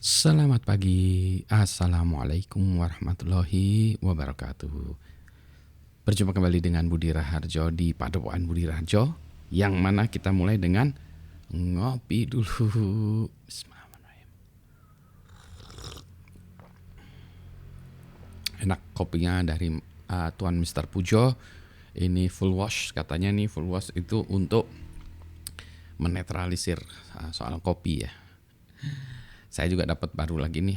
Selamat pagi, Assalamualaikum warahmatullahi wabarakatuh. Berjumpa kembali dengan Budi Raharjo di Padepokan Budi Raharjo, yang mana kita mulai dengan ngopi dulu. Bismillahirrahmanirrahim. Enak kopinya dari Tuan Mr. Pujo. Ini full wash, katanya nih full wash itu untuk menetralisir soal kopi ya. Saya juga dapat baru lagi nih,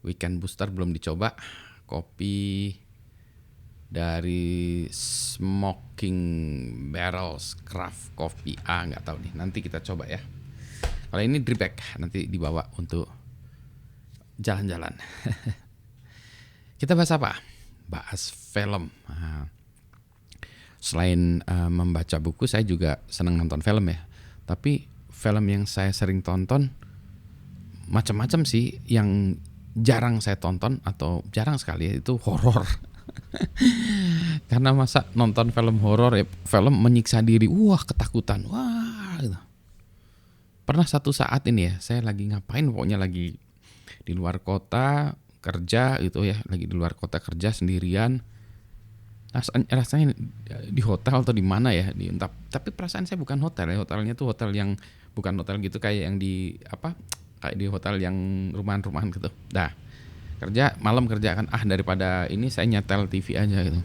weekend booster belum dicoba, kopi dari Smoking Barrels Craft Coffee. Nggak tahu nih, nanti kita coba ya. Kalau ini drip bag, nanti dibawa untuk jalan-jalan. Kita bahas apa? Bahas film. Selain membaca buku, saya juga senang nonton film ya. Tapi film yang saya sering tonton macam-macam sih. Yang jarang saya tonton atau jarang sekali ya, itu horor. Karena masa nonton film horor ya, film menyiksa diri, ketakutan, gitu. Pernah satu saat ini ya, saya lagi ngapain, pokoknya lagi di luar kota kerja gitu ya, lagi di luar kota kerja sendirian. Rasanya di hotel atau di mana ya, tapi perasaan saya bukan hotel ya, hotelnya tuh hotel yang bukan hotel gitu kayak yang di kayak di hotel yang rumahan-rumahan gitu. Kerja malam kerja kan, daripada ini saya nyetel TV aja gitu.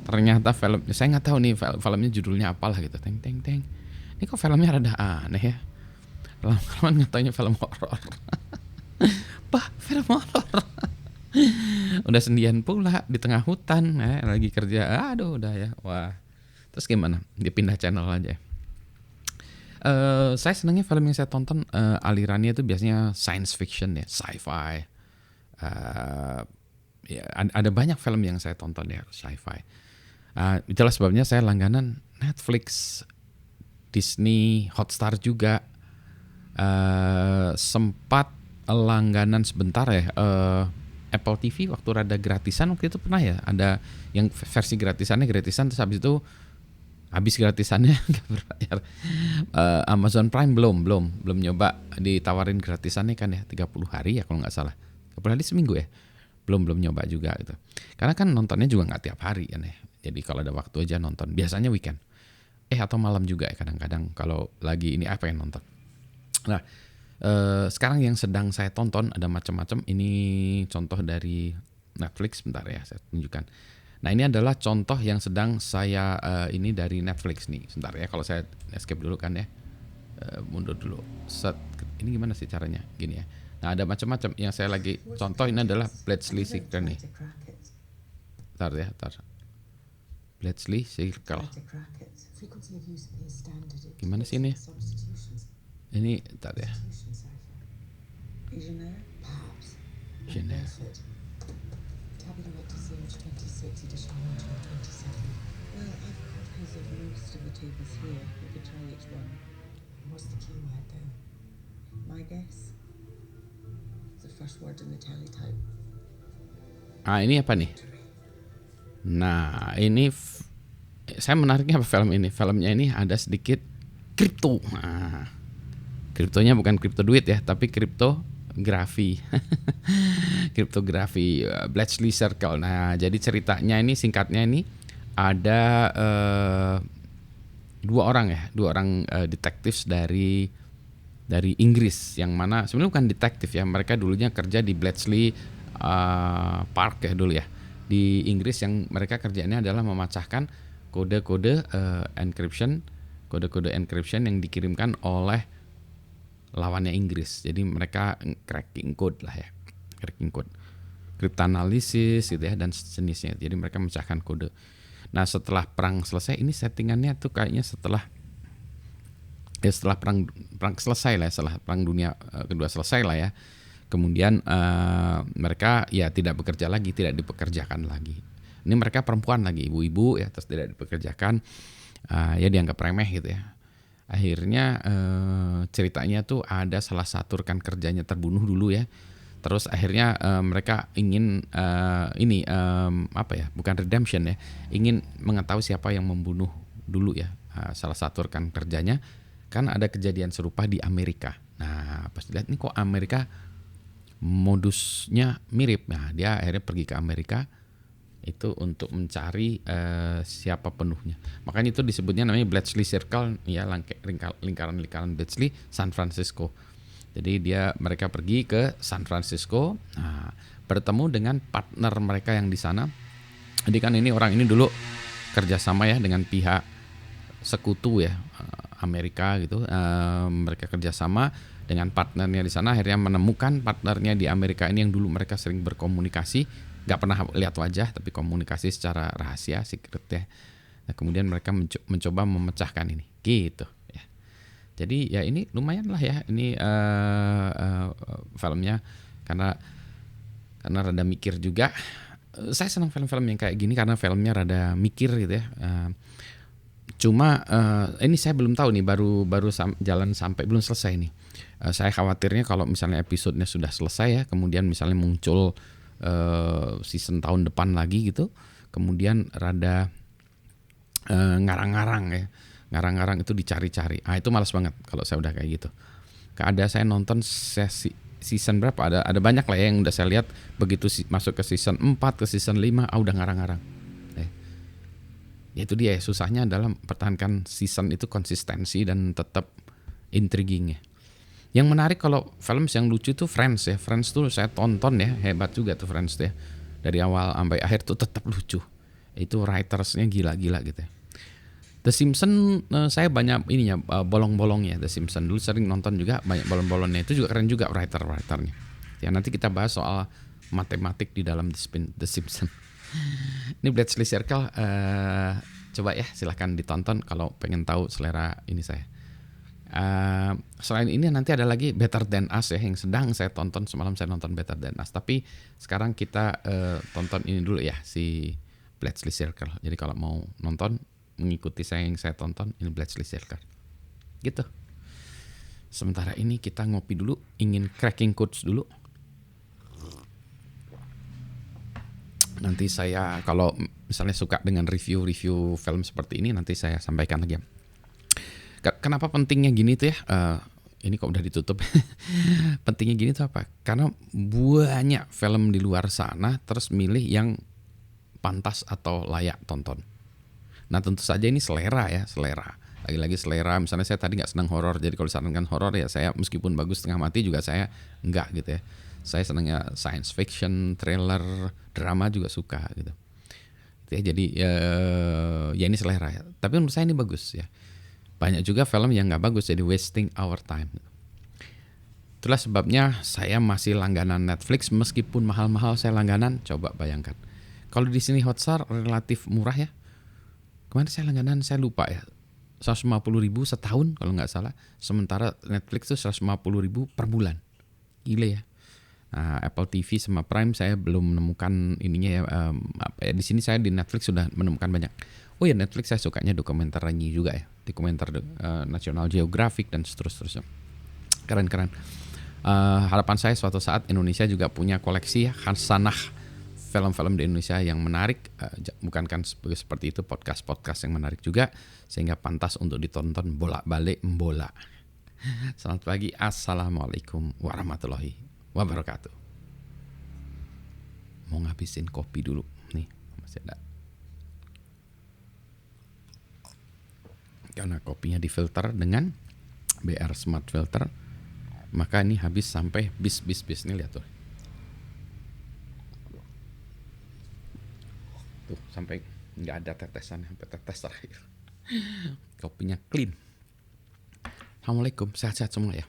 Ternyata film, saya nggak tahu nih filmnya judulnya apalah gitu. Teng. Ini kok filmnya rada aneh ya. Lama-lama ngetanya film horor. Film horor. Udah sendian pula di tengah hutan, lagi kerja. Udah ya. Wah. Terus gimana? Dipindah channel aja. Saya senangnya film yang saya tonton alirannya itu biasanya science fiction ya, sci-fi. Ya, ada banyak film yang saya tonton ya sci-fi. Itulah sebabnya saya langganan Netflix, Disney, Hotstar juga. Sempat langganan sebentar ya, Apple TV waktu rada gratisan waktu itu pernah ya, ada yang versi gratisan terus habis itu habis gratisannya nggak berbayar. Amazon Prime belum nyoba, ditawarin gratisannya kan ya 30 hari ya kalau nggak salah, 30 hari seminggu ya, belum nyoba juga gitu, karena kan nontonnya juga nggak tiap hari kan ya, jadi kalau ada waktu aja nonton, biasanya weekend atau malam juga ya kadang-kadang kalau lagi ini apa yang nonton. Nah, sekarang yang sedang saya tonton ada macam-macam. Ini contoh dari Netflix, bentar ya saya tunjukkan. Nah, ini adalah contoh yang sedang saya ini dari Netflix nih. Sebentar ya, kalau saya escape dulu kan ya. Mundur dulu. Ini gimana sih caranya? Gini ya. Nah, ada macam-macam yang saya lagi contoh, ini adalah Bletchley Circle nih. Bentar ya. Bletchley Circle. Gimana sih ini? Ini bentar ya. Genre. Ini apa nih? Nah, ini saya menariknya apa film ini? Filmnya ini ada sedikit kripto. Kriptonya bukan kripto duit ya, tapi kriptografi. Kriptografi, Bletchley Circle. Nah, jadi ceritanya ini singkatnya ini ada dua orang detektif dari Inggris, yang mana sebenarnya bukan detektif ya, mereka dulunya kerja di Bletchley Park ya dulu ya di Inggris, yang mereka kerjanya adalah memecahkan kode-kode encryption yang dikirimkan oleh lawannya Inggris. Jadi mereka cracking code, cryptanalysis gitu ya dan sejenisnya. Jadi mereka memecahkan kode. Nah, setelah perang selesai, ini settingannya tuh kayaknya setelah perang selesai lah, setelah perang dunia kedua selesai lah ya. Kemudian mereka ya tidak dipekerjakan lagi. Ini mereka perempuan lagi, ibu-ibu ya, terus tidak dipekerjakan, ya dianggap remeh gitu ya. Akhirnya ceritanya tuh ada salah satu rekan kerjanya terbunuh dulu ya. Terus akhirnya mereka ingin bukan redemption ya, ingin mengetahui siapa yang membunuh dulu ya salah satu rekan kerjanya, kan ada kejadian serupa di Amerika. Nah pas dilihat ini kok Amerika modusnya mirip. Nah dia akhirnya pergi ke Amerika itu untuk mencari siapa penuhnya. Makanya itu disebutnya namanya Bletchley Circle, ya lingkaran Bletchley San Francisco. Jadi mereka pergi ke San Francisco, nah, bertemu dengan partner mereka yang di sana. Jadi kan orang ini dulu kerjasama ya dengan pihak sekutu ya Amerika gitu. Mereka kerjasama dengan partnernya di sana, akhirnya menemukan partnernya di Amerika ini yang dulu mereka sering berkomunikasi, nggak pernah lihat wajah tapi komunikasi secara rahasia, secret ya. Nah, kemudian mereka mencoba memecahkan ini, gitu ya. Jadi ya ini lumayan lah ya ini filmnya karena rada mikir juga. Saya senang film-film yang kayak gini karena filmnya rada mikir gitu ya. Cuma ini saya belum tahu nih, baru jalan sampai belum selesai nih. Saya khawatirnya kalau misalnya episodenya sudah selesai ya, kemudian misalnya muncul season tahun depan lagi gitu, kemudian rada ngarang-ngarang ya, ngarang-ngarang itu dicari-cari. Itu malas banget kalau saya udah kayak gitu. Ada saya nonton season berapa, ada banyak lah ya yang udah saya lihat, begitu masuk ke season 4 ke season 5 udah ngarang-ngarang. Ya itu dia susahnya adalah pertahankan season itu konsistensi dan tetap intriguing ya. Yang menarik kalau film yang lucu tuh Friends ya. Friends tuh saya tonton ya, hebat juga tuh Friends tuh ya. Dari awal sampai akhir tuh tetap lucu. Itu writersnya gila-gila gitu ya. The Simpsons saya banyak ininya bolong-bolongnya. The Simpsons dulu sering nonton juga, banyak bolong-bolongnya. Itu juga keren juga writernya. Ya nanti kita bahas soal matematik di dalam The Simpsons. Ini Bletchley Circle, coba ya silahkan ditonton kalau pengen tahu selera ini saya. Selain ini nanti ada lagi Better Than Us ya, yang sedang saya tonton semalam. Saya nonton Better Than Us, tapi sekarang kita tonton ini dulu ya, si Bletchley Circle. Jadi kalau mau nonton mengikuti saya yang saya tonton, ini Bletchley Circle gitu. Sementara ini kita ngopi dulu, ingin cracking codes dulu. Nanti saya kalau misalnya suka dengan review film seperti ini, nanti saya sampaikan lagi. Kenapa pentingnya gini tuh ya? Ini kok udah ditutup. Pentingnya gini tuh apa? Karena banyak film di luar sana terus milih yang pantas atau layak tonton. Nah tentu saja ini selera ya, selera. Lagi-lagi selera. Misalnya saya tadi nggak senang horor, jadi kalau disarankan horor ya saya meskipun bagus setengah mati juga saya enggak gitu ya. Saya senangnya science fiction, thriller, drama juga suka gitu. Jadi ya ini selera ya. Tapi menurut saya ini bagus ya. Banyak juga film yang nggak bagus, jadi wasting our time. Itulah sebabnya saya masih langganan Netflix, meskipun mahal-mahal saya langganan. Coba bayangkan, kalau di sini Hotstar relatif murah ya. Kemarin saya langganan, saya lupa ya, 150.000 setahun kalau nggak salah. Sementara Netflix tuh 150.000 per bulan. Gile ya. Nah, Apple TV sama Prime saya belum menemukan ininya ya. Di sini saya di Netflix sudah menemukan banyak. Oh ya, Netflix saya sukanya dokumenternya juga ya, dokumenter National Geographic dan seterusnya. Keren-keren. Harapan saya suatu saat Indonesia juga punya koleksi ya, khasanah film-film di Indonesia yang menarik. Bukan kan seperti itu, podcast yang menarik juga sehingga pantas untuk ditonton bolak-balik bola. Selamat pagi, assalamualaikum warahmatullahi wabarakatuh. Mau ngabisin kopi dulu nih, masih ada. Karena kopinya difilter dengan BR Smart Filter, maka ini habis sampai bis nih, lihat tuh. Tuh sampai nggak ada tetesan, sampai tetes terakhir. Kopinya clean. Assalamualaikum, sehat-sehat semua ya.